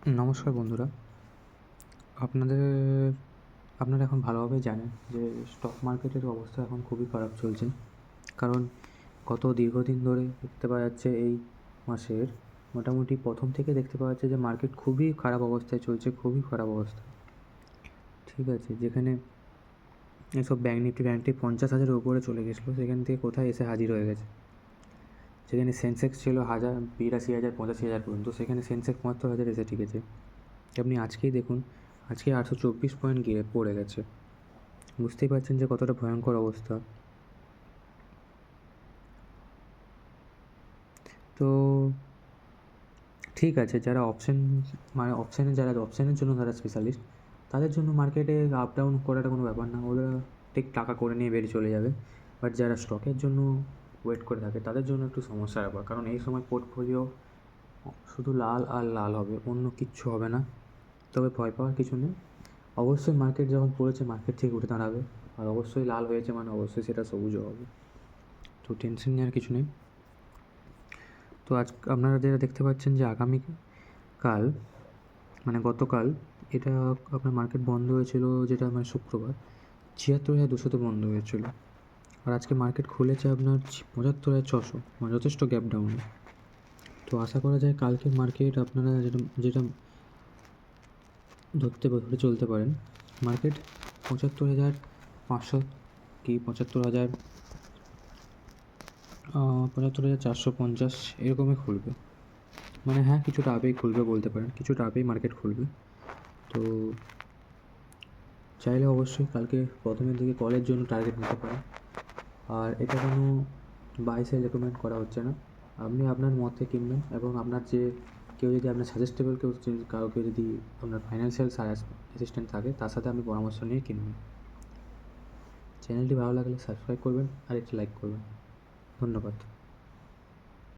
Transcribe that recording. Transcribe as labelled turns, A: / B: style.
A: নমস্কার বন্ধুরা। আপনাদের আপনারা এখন ভালোভাবেই জানেন যে স্টক মার্কেটের অবস্থা এখন খুবই খারাপ চলছে। কারণ গত দীর্ঘদিন ধরে দেখতে পাওয়া যাচ্ছে এই মাসের মোটামুটি প্রথম থেকে দেখতে পাওয়া যাচ্ছে যে মার্কেট খুবই খারাপ অবস্থায় চলছে, খুবই খারাপ অবস্থা। ঠিক আছে? যেখানে এসব ব্যাঙ্ক নিফটি 50,000-এর উপরে চলে গেছিলো, সেখান থেকে কোথায় এসে হাজির হয়ে গেছে। যেখানে সেন্সেক্স ছিল 82,000 85,000 পর্যন্ত, সেখানে সেন্সেক্স 75,000 এসে ঠেকেছে। আপনি আজকেই দেখুন, আজকে 824 পয়েন্ট গিয়ে পড়ে গেছে। বুঝতেই পারছেন যে কতটা ভয়ঙ্কর অবস্থা। তো ঠিক আছে, যারা অপশানের জন্য যারা স্পেশালিস্ট, তাদের জন্য মার্কেটে আপ ডাউন করাটা কোনো ব্যাপার না, ওরা ঠিক টাকা করে নিয়ে বেরিয়ে চলে যাবে। বাট যারা স্টকের জন্য ওয়েট করে থাকে তাদের জন্য একটু সমস্যার ব্যাপার, কারণ এই সময় পোর্টফোলিও শুধু লাল আর লাল হবে, অন্য কিচ্ছু হবে না। তবে ভয় পাওয়ার কিছু নেই। অবশ্যই মার্কেট যখন পড়েছে মার্কেট থেকে উঠে দাঁড়াবে, আর অবশ্যই লাল হয়েছে মানে অবশ্যই সেটা সবুজও হবে। তো টেনশন নেওয়ার কিছু নেই। তো আজ আপনারা যেটা দেখতে পাচ্ছেন যে আগামীকাল মানে গতকাল এটা আপনার মার্কেট বন্ধ হয়েছিল, যেটা মানে শুক্রবার 76,200-তে বন্ধ হয়েছিল। আর আজকে মার্কেট খুলেছে আপনার 75,600, মানে যথেষ্ট গ্যাপ ডাউন। তো আশা করা যায় কালকে মার্কেট আপনারা যেটা ধরে চলতে পারেন, মার্কেট 75,500 কি 75,450 এরকমই খুলবে। মানে হ্যাঁ, কিছুটা আপেই খুলবে বলতে পারেন, কিছুটা আপেই মার্কেট খুলবে। তো চাইলে অবশ্যই কালকে প্রথমের দিকে কলের জন্য টার্গেট নিতে পারেন। আর এটা কোনো বাই সেল রেকমেন্ড করা হচ্ছে না, আপনি আপনার মতে কিনবেন। এবং আপনার কেউ যদি আপনার সাজেস্টেবল কাউকে যদি আপনার ফাইন্যান্সিয়াল অ্যাসিস্ট্যান্ট থাকে, তার সাথে আপনি পরামর্শ নিয়ে কিনবেন। চ্যানেলটি ভালো লাগলে সাবস্ক্রাইব করবেন আর একটি লাইক করবেন। ধন্যবাদ।